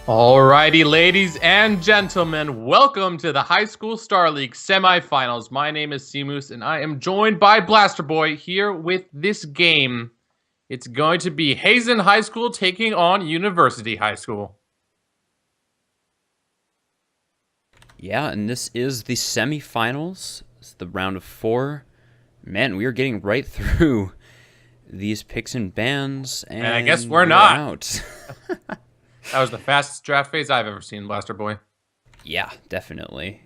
Alrighty, ladies and gentlemen, welcome to the High School Star League semifinals. My name is Seamoose, and I am joined by Blaster Boy here with this game. It's going to be Hazen High School taking on University High School. Yeah, and this is the semifinals. It's the round of 4. Man, we are getting right through these picks and bans, And I guess and we're we're not. out. That was the fastest draft phase I've ever seen, Blaster Boy. Yeah, definitely.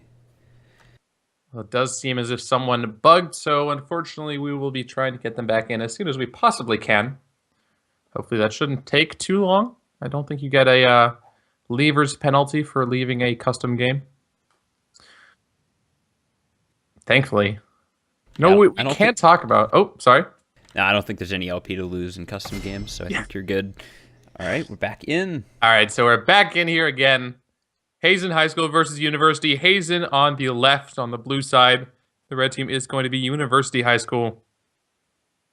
Well, it does seem as if someone bugged, so unfortunately we will be trying to get them back in as soon as we possibly can. Hopefully that shouldn't take too long. I don't think you get a leavers penalty for leaving a custom game. Thankfully. No, Yeah, we I don't think can't talk about. Oh, sorry. no, I don't think there's any LP to lose in custom games, so I think you're good. All right, we're back in. All right, so we're back in here again. Hazen High School versus University. Hazen on the left, on the blue side. The red team is going to be University High School.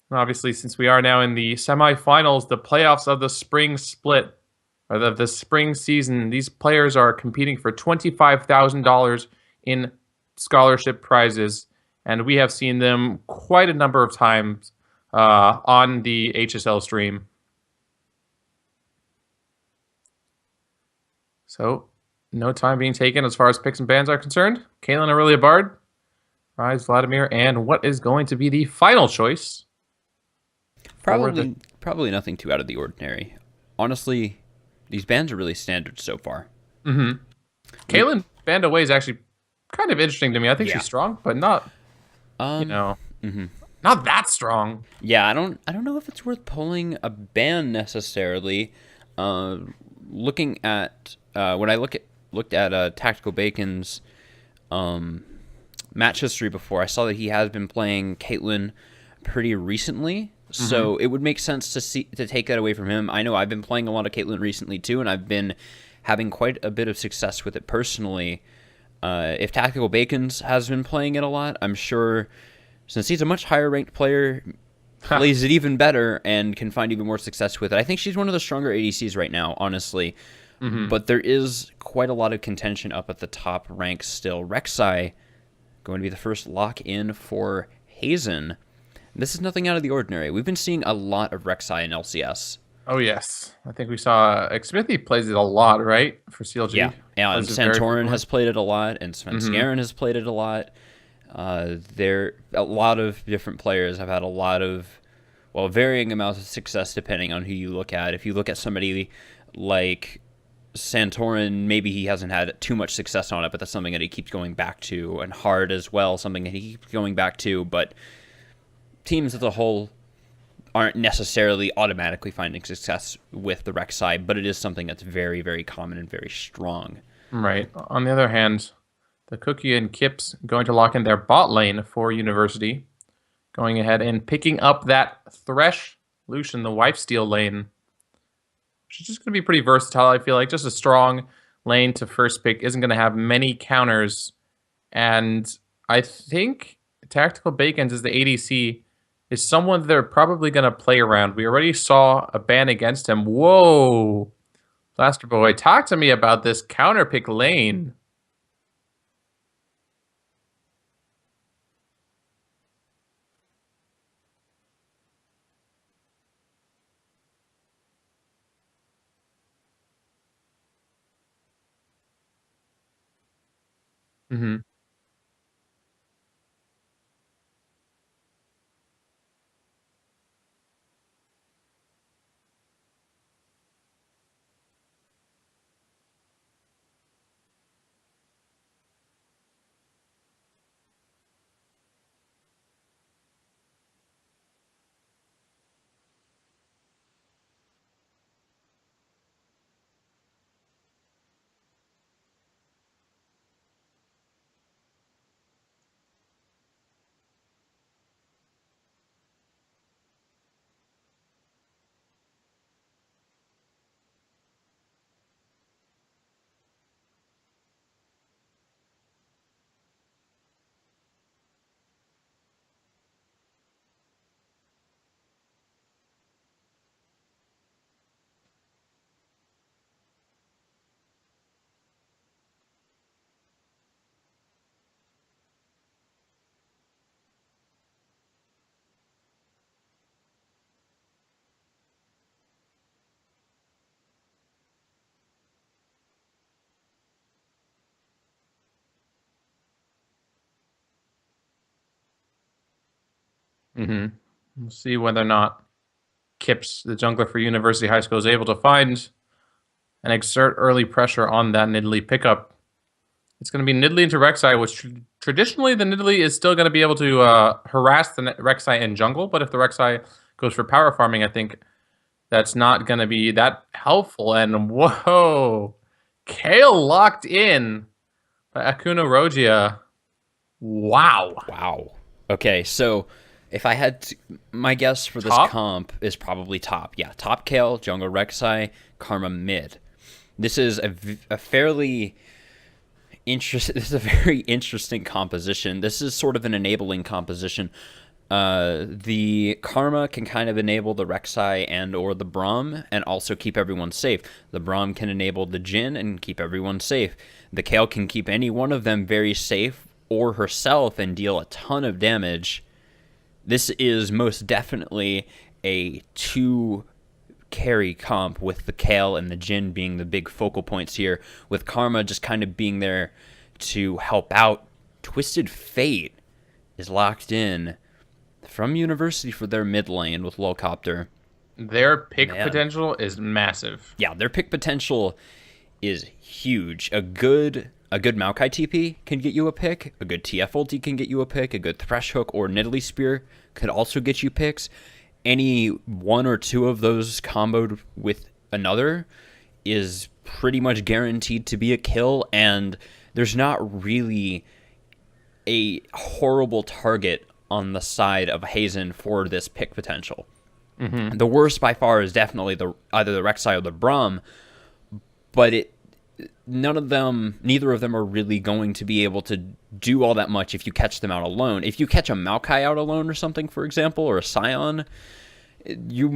And obviously, since we are now in the semifinals, the playoffs of the spring split, or the spring season, these players are competing for $25,000 in scholarship prizes. And we have seen them quite a number of times on the HSL stream. So, no time being taken as far as picks and bans are concerned. Kalen Aurelia Bard, Rise Vladimir, and what is going to be the final choice for the... Probably nothing too out of the ordinary. Honestly, these bans are really standard so far. Mm-hmm. Kalen banned away is actually kind of interesting to me. I think Yeah. she's strong, but not, not that strong. Yeah, I don't know if it's worth pulling a ban necessarily. Looking at when I looked at Tactical Bacon's match history before, I saw that he has been playing Caitlyn pretty recently. So it would make sense to take that away from him. I know I've been playing a lot of Caitlyn recently too, and I've been having quite a bit of success with it personally. If Tactical Bacon's has been playing it a lot, I'm sure since he's a much higher ranked player, plays it even better and can find even more success with it. I think she's one of the stronger ADCs right now, honestly. But there is quite a lot of contention up at the top ranks still. Rek'Sai going to be the first lock-in for Hazen. This is nothing out of the ordinary. We've been seeing a lot of Rek'Sai in LCS. Oh, yes. I think we saw Smithy plays it a lot, right? For CLG. Yeah, and Plays it very Santorin frequently. has played it a lot, and Svenskeren has played it a lot. A lot of different players have had a lot of, well, varying amounts of success depending on who you look at. If you look at somebody like Santorin, maybe he hasn't had too much success on it, but that's something that he keeps going back to, and Hard as well, something that he keeps going back to. But teams as a whole aren't necessarily automatically finding success with the Rek'Sai, but it is something that's very, very common and very strong. Right. On the other hand, the Cookie and Kips going to lock in their bot lane for University. Going ahead and picking up that Thresh, Lucian, the Wife Steal lane. Which is just going to be pretty versatile, I feel like. Just a strong lane to first pick. Isn't going to have many counters. And I think Tactical Bacons is the ADC is someone they're probably going to play around. We already saw a ban against him. Whoa. Blaster Boy, talk to me about this counter pick lane. Mm-hmm. We'll see whether or not Kips, the jungler for University High School, is able to find and exert early pressure on that Nidalee pickup. It's going to be Nidalee into Rek'Sai, which traditionally the Nidalee is still going to be able to harass the Rek'Sai in jungle, but if the Rek'Sai goes for power farming, I think that's not going to be that helpful. And whoa, Kale locked in by Akuna Rogia. Wow. Wow. Okay, so if I had to, my guess for this Top? comp is probably top. Yeah, top Kale, jungle Rek'Sai, Karma mid. This is a fairly interesting. This is a very interesting composition. This is sort of an enabling composition. The Karma can kind of enable the Rek'Sai and or the Braum and also keep everyone safe. The Braum can enable the Jhin and keep everyone safe. The Kale can keep any one of them very safe or herself and deal a ton of damage. This is most definitely a 2 carry comp with the Kale and the Jhin being the big focal points here, with Karma just kind of being there to help out. Twisted Fate is locked in from University for their mid lane with Lolcopter. Their pick potential is massive. Yeah, their pick potential is huge. A good Maokai TP can get you a pick. A good TF ulti can get you a pick. A good Thresh Hook or Nidalee Spear could also get you picks. Any one or two of those comboed with another is pretty much guaranteed to be a kill, and there's not really a horrible target on the side of Hazen for this pick potential. The worst by far is definitely either the Rek'Sai or the Braum, but neither of them are really going to be able to do all that much if you catch them out alone. If you catch a Maokai out alone or something, for example, or a Scion, you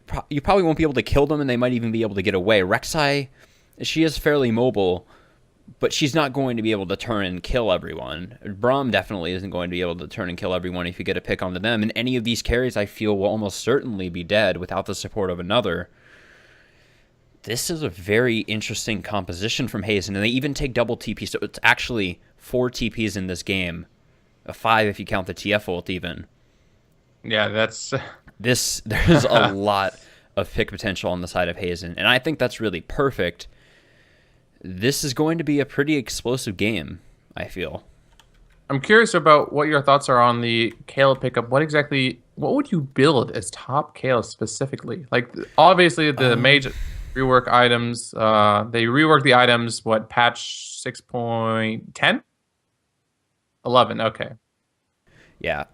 probably won't be able to kill them, and they might even be able to get away. Rek'Sai, she is fairly mobile, but she's not going to be able to turn and kill everyone. Braum definitely isn't going to be able to turn and kill everyone if you get a pick onto them, and any of these carries I feel will almost certainly be dead without the support of another. This is a very interesting composition from Hazen, and they even take double TP, so it's actually 4 TPs in this game. A 5 if you count the TF ult even. Yeah, that's... There's a lot of pick potential on the side of Hazen, and I think that's really perfect. This is going to be a pretty explosive game, I feel. I'm curious about what your thoughts are on the Kale pickup. What would you build as top Kale specifically? Like, obviously, the mage rework items, they rework the items, patch 6.10? 11, okay. Yeah,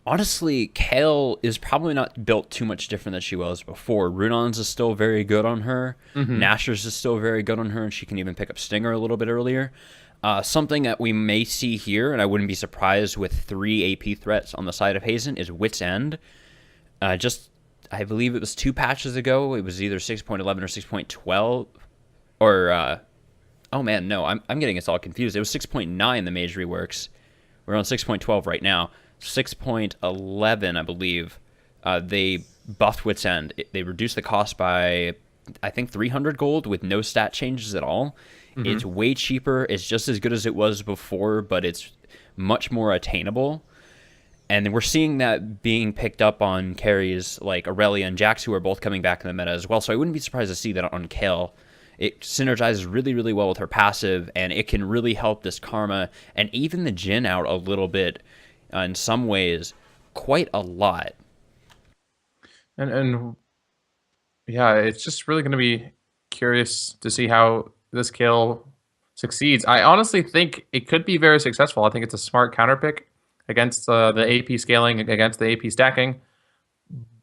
honestly, Kale is probably not built too much different than she was before. Runon's is still very good on her. Nashor's is still very good on her, and she can even pick up Stinger a little bit earlier. Something that we may see here, and I wouldn't be surprised with 3 AP threats on the side of Hazen, is Wit's End. I believe it was 2 patches ago. It was either 6.11 or 6.12. Or, oh man, no, I'm getting us all confused. It was 6.9, the mage reworks. We're on 6.12 right now. 6.11, I believe, they buffed Wit's End. They reduced the cost by, I think, 300 gold with no stat changes at all. It's way cheaper. It's just as good as it was before, but it's much more attainable. And we're seeing that being picked up on carries like Aurelia and Jax, who are both coming back in the meta as well. So I wouldn't be surprised to see that on Kale. It synergizes really, really well with her passive, and it can really help this Karma and even the Jhin out a little bit. In some ways, quite a lot. And yeah, it's just really going to be curious to see how this Kale succeeds. I honestly think it could be very successful. I think it's a smart counter pick against the AP scaling, against the AP stacking.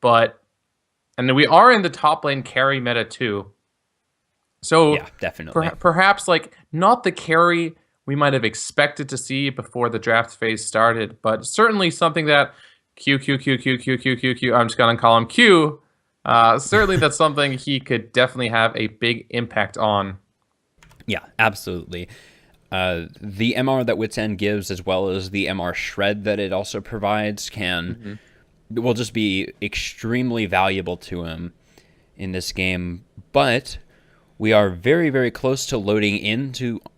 And we are in the top lane carry meta too. So yeah, definitely. Perhaps like not the carry we might have expected to see before the draft phase started, but certainly something that I'm just going to call him Q. Certainly that's something he could definitely have a big impact on. Yeah, absolutely. The MR that Wit's End gives, as well as the MR shred that it also provides, will just be extremely valuable to him in this game. But we are very, very close to loading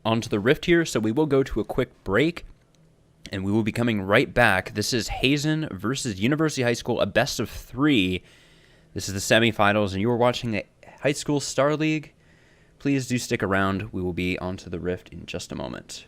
onto the Rift here, so we will go to a quick break. and we will be coming right back. This is Hazen versus University High School, a best of 3. This is the semifinals, and you are watching the High School Star League. Please do stick around. We will be onto the Rift in just a moment.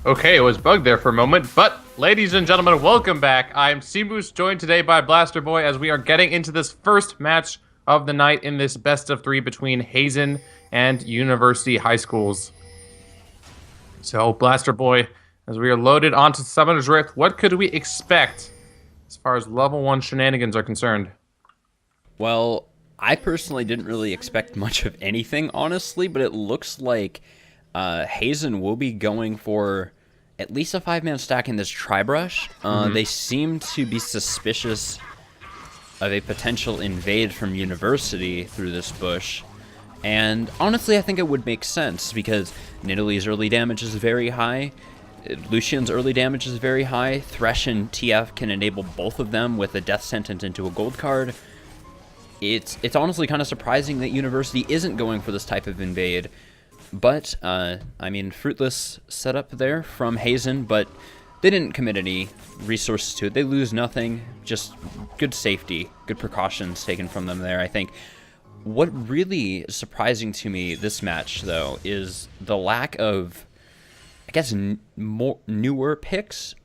Okay, it was bugged there for a moment, but ladies and gentlemen, welcome back. I'm Seamoose, joined today by Blaster Boy as we are getting into this first match of the night in this best of 3 between Hazen and University High Schools. So, Blaster Boy, as we are loaded onto Summoner's Rift, what could we expect as far as level 1 shenanigans are concerned? Well, I personally didn't really expect much of anything, honestly, but it looks like Hazen will be going for at least a 5-man stack in this Tri-Brush. They seem to be suspicious of a potential invade from University through this bush. And honestly, I think it would make sense because Nidalee's early damage is very high. Lucian's early damage is very high. Thresh and TF can enable both of them with a death sentence into a gold card. It's honestly kind of surprising that University isn't going for this type of invade. But, I mean, fruitless setup there from Hazen, but they didn't commit any resources to it. They lose nothing, just good safety, good precautions taken from them there, I think. What really is surprising to me this match, though, is the lack of, I guess, more newer picks.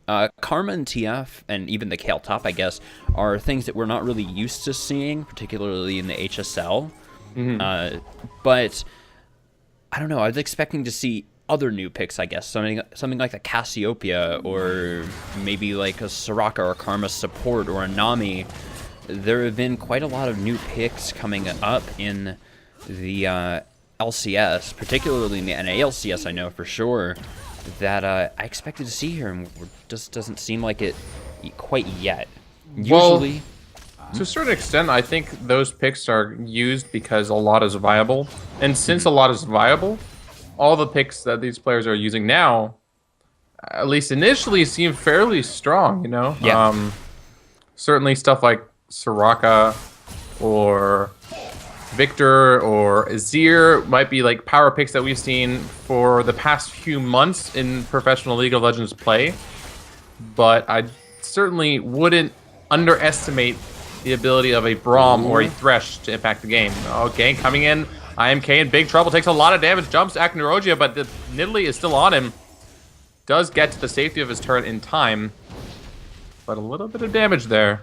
Karma and TF, and even the Kale Top, I guess, are things that we're not really used to seeing, particularly in the HSL. But I don't know, I was expecting to see other new picks, I guess. Something like a Cassiopeia, or maybe like a Soraka or Karma support, or a Nami. There have been quite a lot of new picks coming up in the LCS, particularly in the NALCS, I know for sure. that I expected to see here, and just doesn't seem like it quite yet. Well, Usually, to a certain extent, I think those picks are used because a lot is viable. And since a lot is viable, all the picks that these players are using now, at least initially, seem fairly strong, you know? Yeah. Certainly stuff like Soraka or Victor or Azir might be like power picks that we've seen for the past few months in professional League of Legends play. But I certainly wouldn't underestimate the ability of a Braum or a Thresh to impact the game. Oh, gank coming in. IMK in big trouble. Takes a lot of damage. Jumps Aknerogia, but the Nidalee is still on him. Does get to the safety of his turret in time. But a little bit of damage there.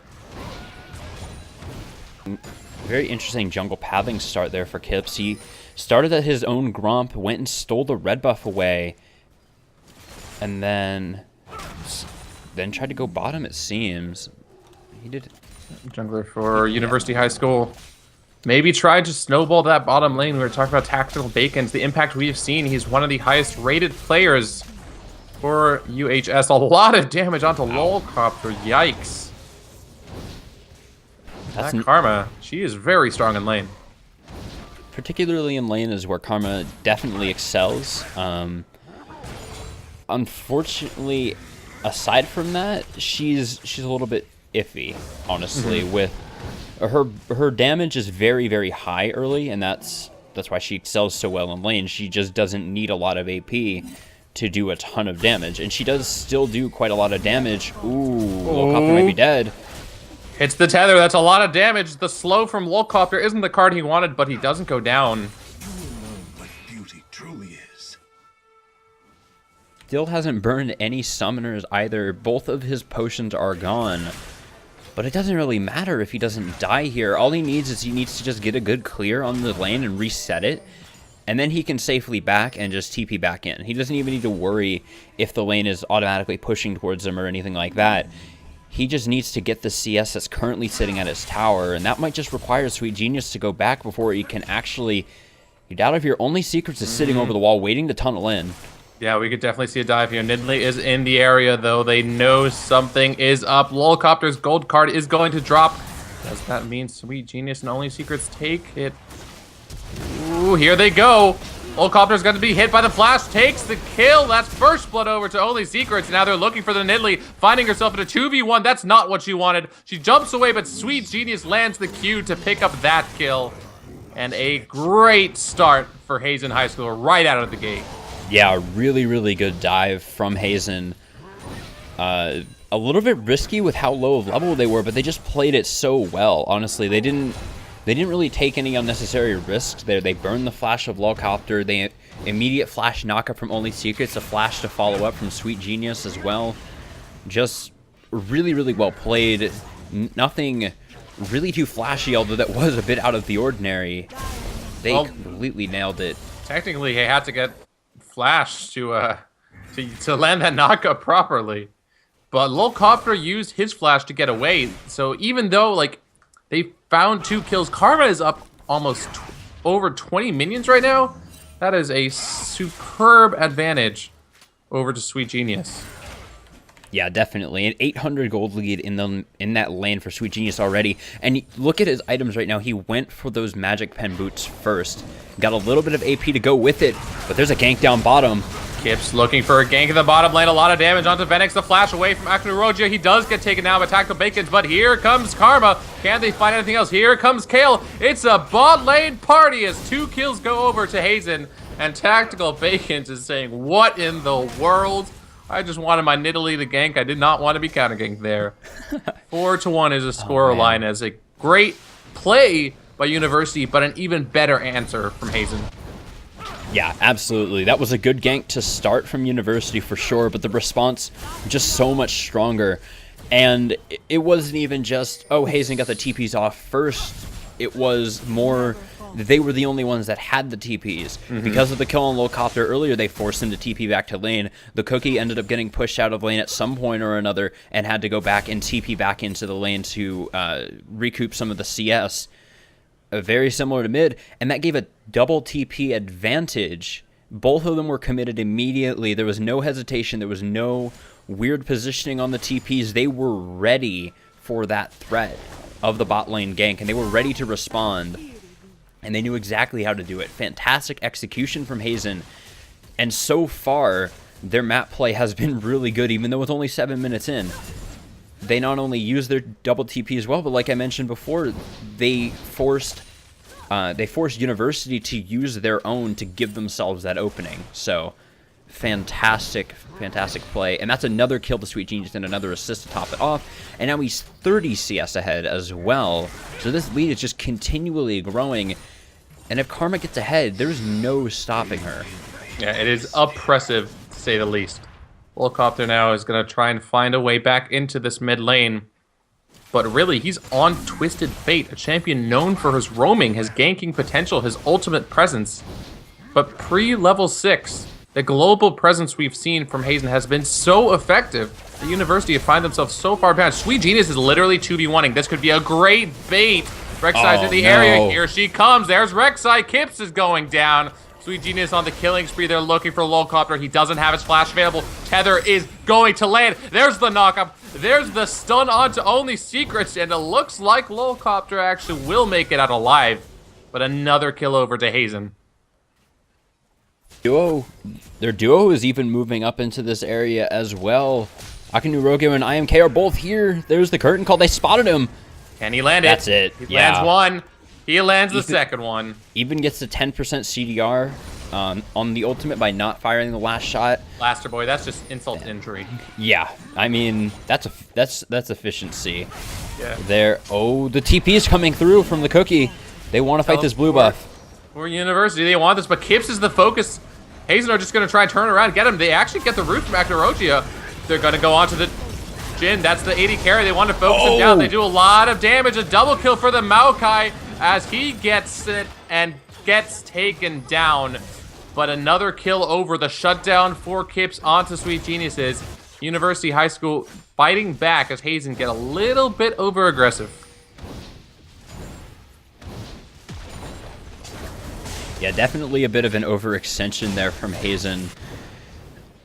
Very interesting jungle pathing start there for Kips. He started at his own Gromp, went and stole the red buff away, and then tried to go bottom, it seems. He did. Jungler for University High School. Maybe tried to snowball that bottom lane. We were talking about Tactical Bacons. The impact we've seen, he's one of the highest rated players for UHS. A lot of damage onto ro4. Yikes. That Karma, she is very strong in lane. Particularly in lane is where Karma definitely excels. Unfortunately, aside from that, she's a little bit iffy, honestly. With her damage is very, very high early, and that's why she excels so well in lane. She just doesn't need a lot of AP to do a ton of damage, and she does still do quite a lot of damage. Ooh, ro4 might be dead. Hits the tether. That's a lot of damage. The slow from ro4 isn't the card he wanted, but he doesn't go down. What beauty truly is. Still hasn't burned any summoners either. Both of his potions are gone. But it doesn't really matter if he doesn't die here. All he needs is he needs to just get a good clear on the lane and reset it. And then he can safely back and just TP back in. He doesn't even need to worry if the lane is automatically pushing towards him or anything like that. He just needs to get the CS that's currently sitting at his tower, and that might just require Sweet Genius to go back before he can actually get out of here. Only Secrets is sitting over the wall waiting to tunnel in. Yeah, we could definitely see a dive here. Nidalee is in the area, though. They know something is up. ro4's gold card is going to drop. Does that mean Sweet Genius and Only Secrets take it? Ooh, here they go. ro4's going to be hit by the flash. Takes the kill. That's first blood over to Only Secrets. Now they're looking for the Nidalee, finding herself in a 2v1. That's not what she wanted. She jumps away, but Sweet Genius lands the Q to pick up that kill. And a great start for Hazen High School right out of the gate. Yeah, really, really good dive from Hazen. A little bit risky with how low of level they were, but they just played it so well. Honestly, they didn't really take any unnecessary risks there. They burned the flash of ro4. They immediate flash knockup from Only Secrets, a flash to follow up from Sweet Genius as well. Just really, really well played. Nothing really too flashy, although that was a bit out of the ordinary. They completely nailed it. Technically, he had to get flash to land that knockup properly. But ro4 used his flash to get away. So even though, like, they found 2 kills, Karma is up almost over 20 minions right now. That is a superb advantage over to Sweet Genius. Yeah, definitely. An 800 gold lead in that lane for Sweet Genius already. And look at his items right now. He went for those magic pen boots first. Got a little bit of AP to go with it, but there's a gank down bottom. Kips looking for a gank in the bottom lane. A lot of damage onto Venix. The flash away from Aknerogia. He does get taken down by Tactical Bacons, but here comes Karma. Can they find anything else? Here comes Kale. It's a bot lane party as 2 kills go over to Hazen. And Tactical Bacons is saying, what in the world? I just wanted my Nidalee to gank. I did not want to be counter ganked there. 4-1 is a score line as a great play by University, but an even better answer from Hazen. Yeah, absolutely. That was a good gank to start from University for sure, but the response just so much stronger. And it wasn't even just, oh, Hazen got the TPs off first. It was more they were the only ones that had the TPs. Because of the kill on ro4 earlier, they forced him to TP back to lane. The Cookie ended up getting pushed out of lane at some point or another and had to go back and TP back into the lane to recoup some of the CS. Very similar to mid, and that gave a double TP advantage Both of them were committed immediately. There was no hesitation. There was no weird positioning on the TPs. They were ready for that threat of the bot lane gank, and they were ready to respond. And they knew exactly how to do it. Fantastic execution from Hazen. And so far, their map play has been really good, even though it's only 7 minutes in. They not only used their double TP as well, but like I mentioned before, they forced University to use their own to give themselves that opening. So, fantastic play. And that's another kill to Sweet Genius and another assist to top it off. And now he's 30 CS ahead as well. So this lead is just continually growing. And if Karma gets ahead, there's no stopping her. Yeah, it is oppressive, to say the least. Volcopter now is going to try and find a way back into this mid lane. But really, he's on Twisted Fate, a champion known for his roaming, his ganking potential, his ultimate presence. But pre-level 6, the global presence we've seen from Hazen has been so effective. The University have find themselves so far behind. Sweet Genius is literally 2v1ing. This could be a great bait. Rek'Sai's in the area. Here she comes. There's Rek'Sai. Kips is going down. Sweet Genius on the killing spree. They're looking for Volcopter. He doesn't have his flash available. Tether is going to land. There's the knockup. There's the stun onto Only Secrets, and it looks like Volcopter actually will make it out alive. But another kill over to Hazen. Their duo is even moving up into this area as well. Akanurogo and IMK are both here. There's the curtain call. They spotted him. Can he land it? That's it. He lands one. He lands the second one. Even gets the 10% CDR on the ultimate by not firing the last shot. Blaster boy, that's just insult to injury. Yeah, I mean that's efficiency. Yeah. There. Oh, the TP is coming through from the cookie. They want to fight this blue buff. For University, they want this, but Kips is the focus. Hazen are just going to try and turn around and get him. They actually get the root from Aknarogia. They're going to go on to the Jin. That's the 80 carry. They want to focus him down. They do a lot of damage. A double kill for the Maokai as he gets it and gets taken down. But another kill over the shutdown for Kips onto Sweet Geniuses. University High School fighting back as Hazen get a little bit over-aggressive. Yeah, definitely a bit of an overextension there from Hazen.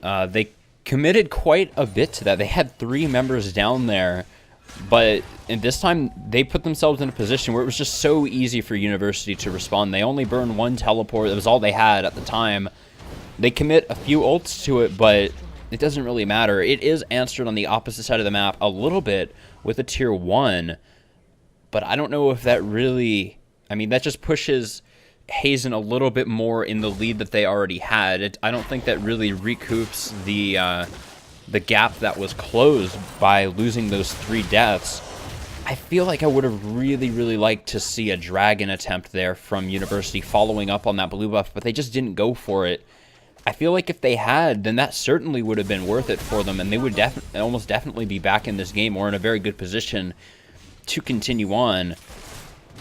They committed quite a bit to that. They had 3 members down there, but in this time they put themselves in a position where it was just so easy for University to respond. They only burned 1 teleport. That was all they had at the time. They commit a few ults to it, but it doesn't really matter. It is answered on the opposite side of the map a little bit with a tier 1, but I don't know if that really... I mean, that just pushes Hazen a little bit more in the lead that they already had. I don't think that really recoups the gap that was closed by losing those 3 deaths. I feel like I would have really liked to see a dragon attempt there from University following up on that blue buff, but they just didn't go for it. I feel like if they had, then that certainly would have been worth it for them, and they would almost definitely be back in this game or in a very good position to continue on.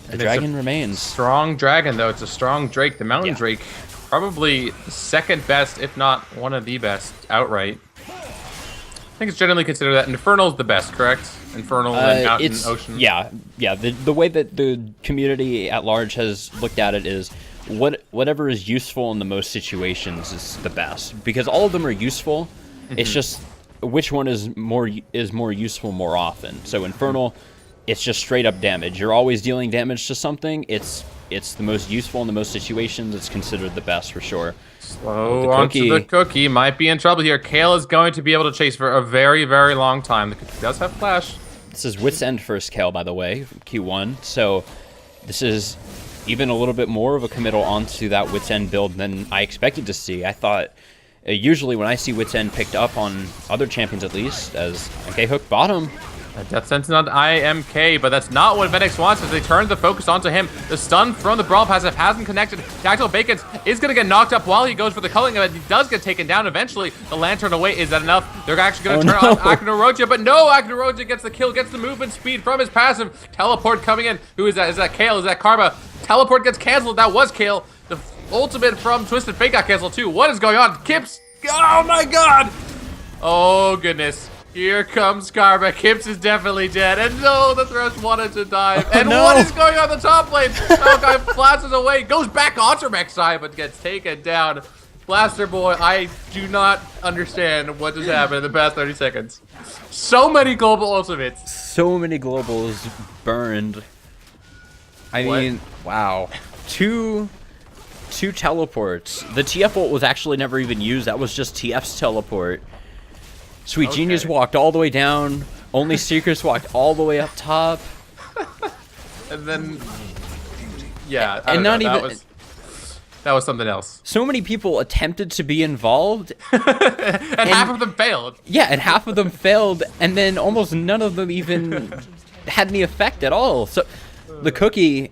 The dragon remains. Strong dragon, though. It's a strong Drake. The Mountain Drake, probably second best, if not one of the best, outright. I think it's generally considered that Infernal's the best, correct? Infernal and Mountain, Ocean. Yeah. The way that the community at large has looked at it is whatever is useful in the most situations is the best, because all of them are useful. It's just which one is more useful more often. So Infernal. It's just straight up damage. You're always dealing damage to something. It's the most useful in the most situations. It's considered the best for sure. Slow onto the cookie. Might be in trouble here. Kale is going to be able to chase for a very long time. The cookie does have flash. This is Wit's End first Kale, by the way, from Q1. So this is even a little bit more of a committal onto that Wit's End build than I expected to see. I thought usually when I see Wit's End picked up on other champions at least, as MK Hook bottom. A death sentence on IMK, but that's not what Venex wants as they turn the focus onto him. The stun from the Brawl Passive hasn't connected. Tactical Bacons is going to get knocked up while he goes for the culling, but he does get taken down eventually. The Lantern away. Is that enough? They're actually going to turn on Aknaroja, but no, Aknaroja gets the kill, gets the movement speed from his passive. Teleport coming in. Who is that? Is that Kale? Is that Karma? Teleport gets canceled. That was Kale. The ultimate from Twisted Fate got canceled too. What is going on? Kips! Oh my god! Oh goodness. Here comes Karma. Kips is definitely dead. And no, the Thresh wanted to dive. And what is going on the top lane? Maokai flashes away, goes back onto Rek'Sai, but gets taken down. Blaster Boy, I do not understand what just happened in the past 30 seconds. So many global ultimates. So many globals burned. I What? mean, wow. Two teleports. The TF ult was actually never even used. That was just TF's teleport. Sweet Okay. Genius walked all the way down. Only Secrets walked all the way up top. And then, yeah, I And don't not know, even- that was something else. So many people attempted to be involved. And half of them failed. Yeah, and half of them failed, and then almost none of them even had any effect at all. So the Cookie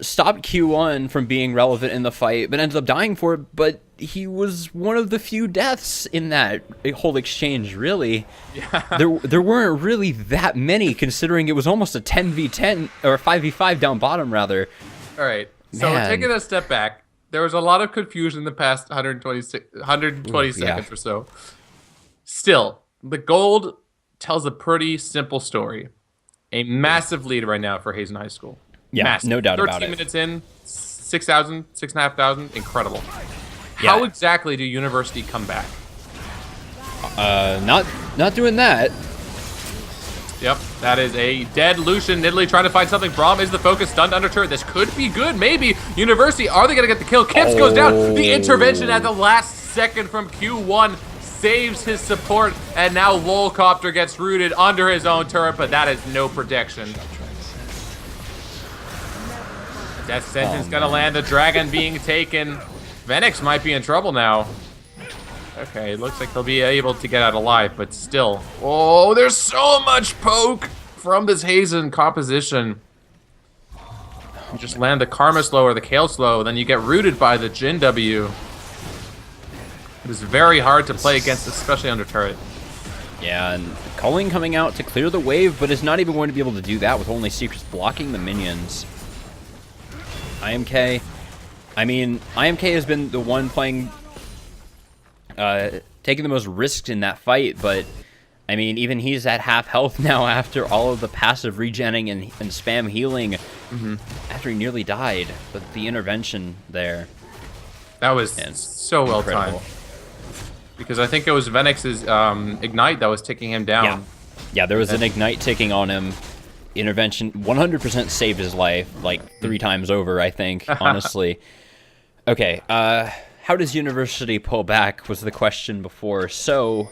stopped Q1 from being relevant in the fight, but ended up dying for it. But he was one of the few deaths in that whole exchange, really. Yeah. There weren't really that many, considering it was almost a 10v10, or 5v5 down bottom, rather. All right. So Man. taking a step back, there was a lot of confusion in the past 120 Ooh, yeah. seconds or so. Still, the gold tells a pretty simple story. A massive lead right now for Hazen High School. Yeah, Massive. no doubt 13 about it. minutes in, 6,000, 6,500, incredible. Yeah. How exactly do University come back? Not doing that. Yep, that is a dead Lucian. Nidalee trying to find something. Braum is the focus. Stunned under turret. This could be good, maybe. University, are they going to get the kill? Kips goes down. The intervention at the last second from Q1 saves his support. And now Lolcopter gets rooted under his own turret, but that is no protection. Death sentence going to land. The dragon being taken. Venix might be in trouble now. Okay, it looks like they'll be able to get out alive, but still. Oh, there's so much poke from this Hazen composition. You just land the Karma slow or the Kale slow, then you get rooted by the Jin W. It is very hard to play against, especially under turret. Yeah, and Culling coming out to clear the wave, but is not even going to be able to do that with only Secrets blocking the minions. IMK. I mean, IMK has been the one playing, taking the most risks in that fight, but I mean, even he's at half health now after all of the passive regenning and spam healing after he nearly died. But the intervention there. That was And so well incredible. timed. Because I think it was Venix's Ignite that was taking him down. Yeah, there was an Ignite ticking on him. Intervention 100% saved his life, like 3 times over, I think, honestly. Okay, how does University pull back was the question before. So,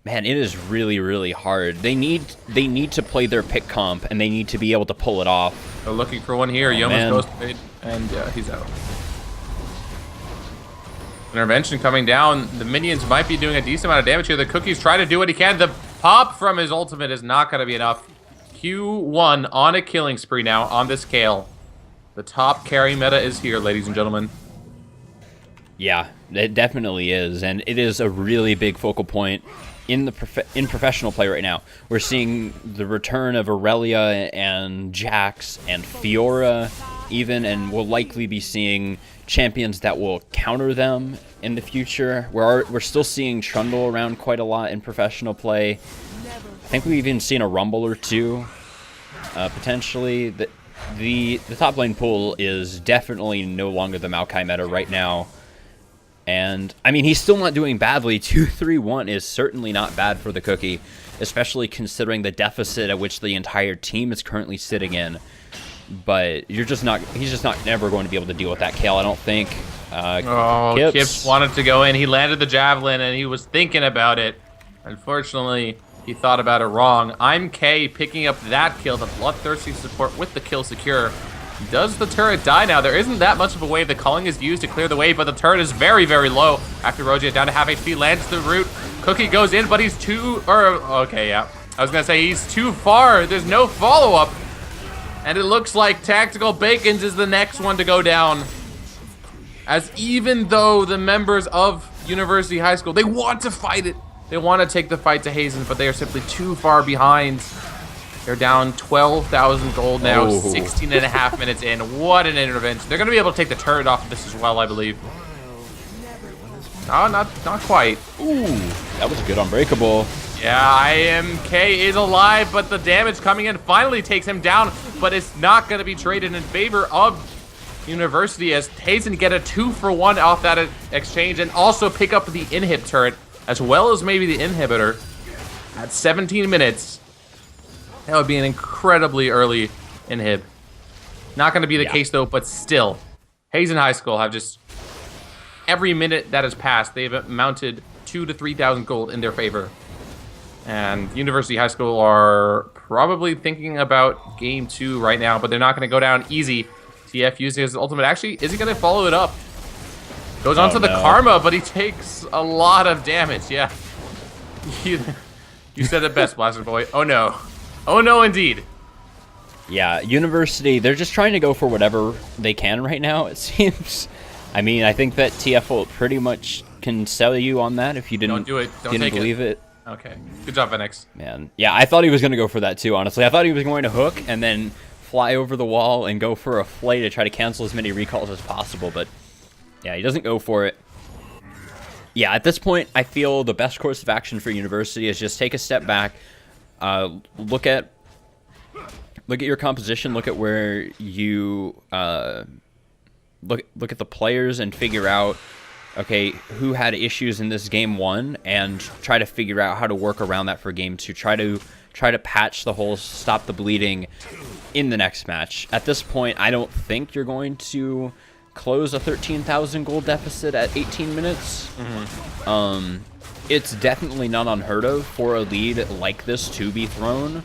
man, it is really, really hard. They need to play their pick comp, and they need to be able to pull it off. They're looking for one here. Yoma's man. Ghost Fade, and he's out. Intervention coming down. The minions might be doing a decent amount of damage here. The Cookie's trying to do what he can. The pop from his ultimate is not going to be enough. Q1 on a killing spree now on this Kale. The top carry meta is here, ladies and gentlemen. Yeah, it definitely is, and it is a really big focal point in the professional play right now. We're seeing the return of Aurelia and Jax and Fiora even, and we'll likely be seeing champions that will counter them in the future. We're still seeing Trundle around quite a lot in professional play. I think we've even seen a Rumble or two, potentially. The top lane pool is definitely no longer the Maokai meta right now. And, I mean, he's still not doing badly. 2-3-1 is certainly not bad for the Cookie, especially considering the deficit at which the entire team is currently sitting in. But he's just not never going to be able to deal with that Kale, I don't think. Kips wanted to go in. He landed the Javelin, and he was thinking about it. Unfortunately, he thought about it wrong. I'm K picking up that kill, the bloodthirsty support with the kill secure. Does the turret die now? There isn't that much of a wave. The culling is used to clear the wave, but the turret is very, very low. After Rogia down to half HP, lands the root. Cookie goes in, but he's okay, yeah. I was gonna say he's too far. There's no follow-up. And it looks like Tactical Bacons is the next one to go down. As even though the members of University High School, they want to fight it. They want to take the fight to Hazen, but they are simply too far behind. They're down 12,000 gold now, 16 and a half minutes in. What an intervention. They're going to be able to take the turret off of this as well, I believe. Oh, not quite. Ooh, that was a good unbreakable. Yeah, IMK is alive, but the damage coming in finally takes him down, but it's not going to be traded in favor of University as Hazen get a 2-for-1 off that exchange and also pick up the inhib turret as well as maybe the inhibitor at 17 minutes. That would be an incredibly early inhib. Not going to be the case though, but still. Hazen High School have just, every minute that has passed, they've mounted 2,000 to 3,000 gold in their favor. And University High School are probably thinking about game 2 right now, but they're not going to go down easy. TF using his ultimate. Actually, is he going to follow it up? Goes on to the Karma, but he takes a lot of damage. Yeah. You said it best, Blaster Boy. Oh no. Oh no, indeed. Yeah, University, they're just trying to go for whatever they can right now, it seems. I mean, I think that TF will pretty much can sell you on that if you didn't, Don't do it. Don't didn't take believe it. Okay. Good job, Phoenix. Man, yeah, I thought he was going to go for that too, honestly. I thought he was going to hook and then fly over the wall and go for a flay to try to cancel as many recalls as possible, but yeah, he doesn't go for it. Yeah, at this point, I feel the best course of action for University is just take a step back, look at your composition, look at where you look at the players and figure out, okay, who had issues in this game 1, and try to figure out how to work around that for game 2. Try to patch the holes, stop the bleeding in the next match. At this point, I don't think you're going to close a 13,000 gold deficit at 18 minutes. It's definitely not unheard of for a lead like this to be thrown.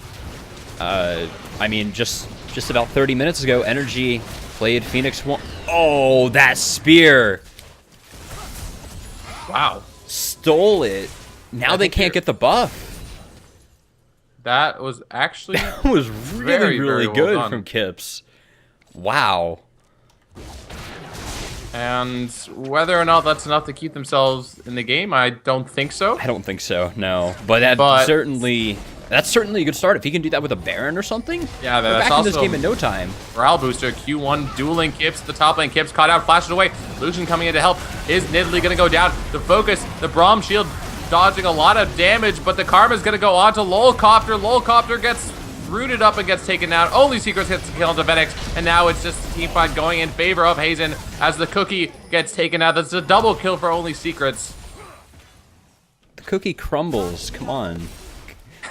I mean, just about 30 minutes ago, Energy played Phoenix 1. Oh, that spear! Wow. Stole it. Now they can't get the buff. That was actually That was really, really well good done from Kips. Wow. And whether or not that's enough to keep themselves in the game, I don't think so. I don't think so, no. But that's certainly a good start. If he can do that with a Baron or something, yeah, we're that's back in this also game in no time. Morale booster, Q1 dueling Kips, the top lane. Kips caught out, flashes away. Lucian coming in to help. Is Nidalee going to go down? The focus, the Braum shield dodging a lot of damage, but the Karma's going to go on to LoLcopter. LoLcopter gets rooted up and gets taken down. Only Secrets hits the kill into Phoenix, and now it's just a team fight going in favor of Hazen as the Cookie gets taken out. That's a double kill for Only Secrets. The cookie crumbles. Come on.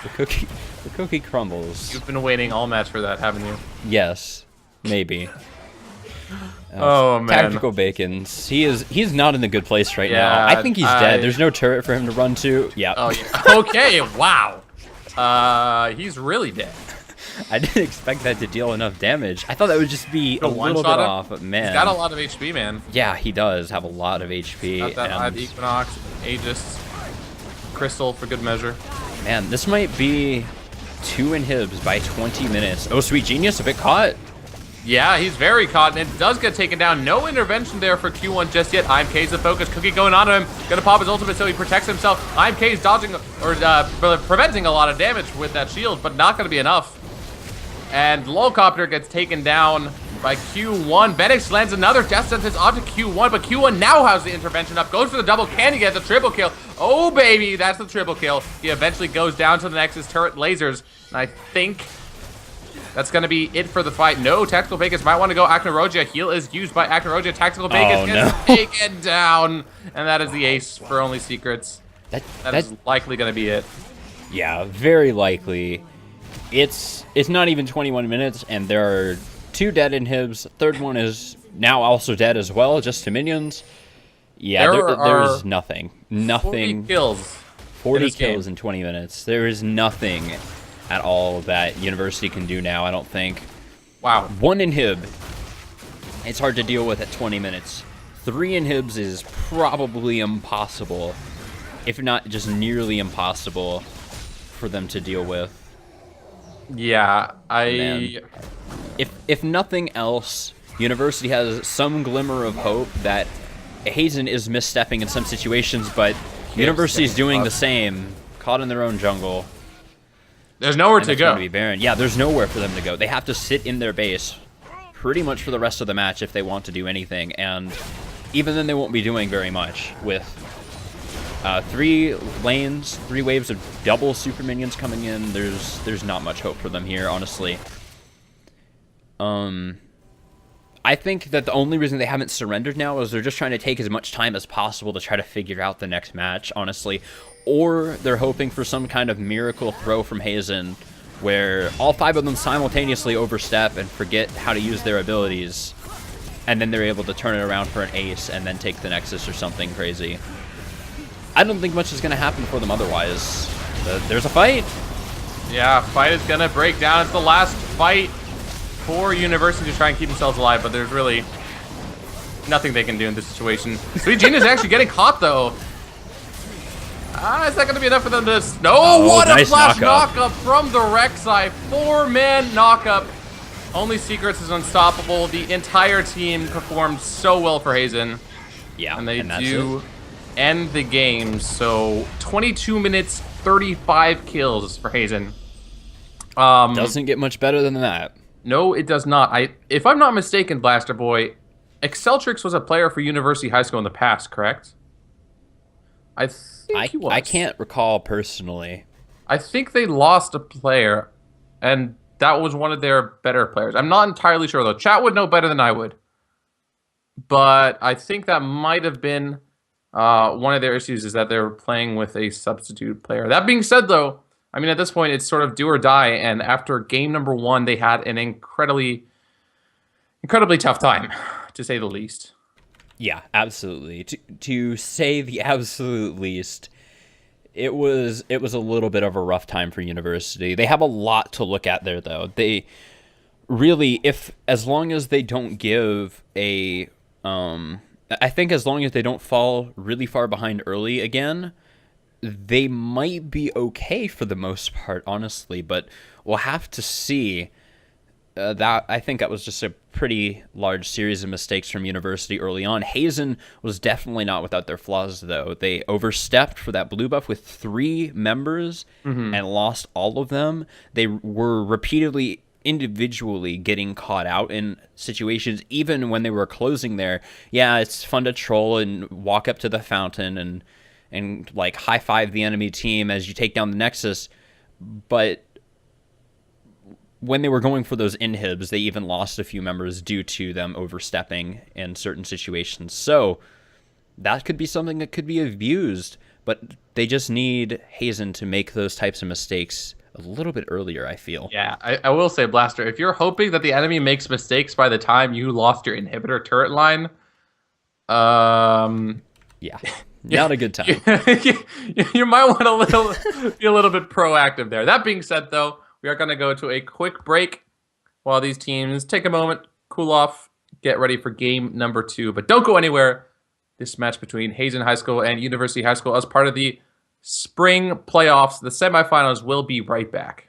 The cookie crumbles. You've been waiting all match for that, haven't you? Yes, maybe. Oh man. Tactical Bacons. He's not in a good place right now. I think he's dead. There's no turret for him to run to. Yeah. Oh yeah. Okay. Wow. He's really dead. I didn't expect that to deal enough damage. I thought that would just be a little bit off, but man. He's got a lot of HP, man. Yeah, he does have a lot of HP. Got that and Equinox, Aegis, Crystal for good measure. Man, this might be 2 inhibs by 20 minutes. Oh, Sweet Genius, a bit caught. Yeah, he's very caught, and it does get taken down. No intervention there for Q1 just yet. IMK's the focus. Cookie going on to him. Gonna pop his ultimate so he protects himself. IMK's dodging, or preventing a lot of damage with that shield, but not gonna be enough. And LoLcopter gets taken down by Q1. Benix lands another death sentence onto Q1, but Q1 now has the intervention up. Goes for the double. Can he get the triple kill? Oh, baby, that's the triple kill. He eventually goes down to the Nexus turret lasers, and I think that's going to be it for the fight. No, Tactical Vegas might want to go Acnarogia. Heal is used by Acnarogia. Tactical Vegas gets taken down. And that is the ace for Only Secrets. That is likely going to be it. Yeah, very likely. It's not even 21 minutes, and there are 2 dead inhibs. Third one is now also dead as well, just to minions. Yeah, there's nothing. 40 kills. 40 kills in 20 minutes. There is nothing at all that University can do now, I don't think. Wow. 1 inhib, it's hard to deal with at 20 minutes. 3 inhibs is probably impossible, if not just nearly impossible, for them to deal with. Yeah, Man. If nothing else, University has some glimmer of hope that Hazen is misstepping in some situations, but University's doing the same, caught in their own jungle. There's nowhere to go. To be Baron. Yeah, there's nowhere for them to go. They have to sit in their base pretty much for the rest of the match if they want to do anything, and even then they won't be doing very much with 3 lanes, 3 waves of double super minions coming in. There's not much hope for them here, honestly. I think that the only reason they haven't surrendered now is they're just trying to take as much time as possible to try to figure out the next match, honestly. Or they're hoping for some kind of miracle throw from Hazen where all 5 of them simultaneously overstep and forget how to use their abilities, and then they're able to turn it around for an ace and then take the Nexus or something crazy. I don't think much is going to happen for them otherwise. There's a fight. Yeah, fight is going to break down. It's the last fight for University to try and keep themselves alive, but there's really nothing they can do in this situation. Sweet Gene is actually getting caught, though. Is that going to be enough for them to... No, oh, what nice a flash knockup. knockup from the Rek'Sai. 4-man knockup. Only Secrets is unstoppable. The entire team performed so well for Hazen. Yeah, and they that's do end the game. So 22 minutes, 35 kills for Hazen. Doesn't get much better than that. No, it does not. If I'm not mistaken, Blaster Boy, Exceltrix was a player for University High School in the past, correct? I think he was. I can't recall personally. I think they lost a player, and that was one of their better players. I'm not entirely sure, though. Chat would know better than I would. But I think that might have been one of their issues, is that they were playing with a substitute player. That being said, though, I mean, at this point, it's sort of do or die, and after game number 1, they had an incredibly tough time, to say the least. Yeah, absolutely. To say the absolute least, it was a little bit of a rough time for University. They have a lot to look at there, though. They really, as long as they don't give a, I think as long as they don't fall really far behind early again, they might be okay for the most part, honestly. But we'll have to see. That I think that was just a pretty large series of mistakes from University early on. Hazen was definitely not without their flaws, though. They overstepped for that blue buff with 3 members and lost all of them. They were repeatedly, individually getting caught out in situations, even when they were closing there. Yeah, it's fun to troll and walk up to the fountain and like high-five the enemy team as you take down the Nexus, but when they were going for those inhibs, they even lost a few members due to them overstepping in certain situations. So that could be something that could be abused, but they just need Hazen to make those types of mistakes a little bit earlier, I feel. Yeah, I will say, Blaster, if you're hoping that the enemy makes mistakes by the time you lost your inhibitor turret line, yeah, not a good time. you might want to be a little bit proactive there. That being said, though, we are going to go to a quick break while these teams take a moment, cool off, get ready for game number 2. But don't go anywhere. This match between Hazen High School and University High School as part of the spring playoffs, the semifinals, will be right back.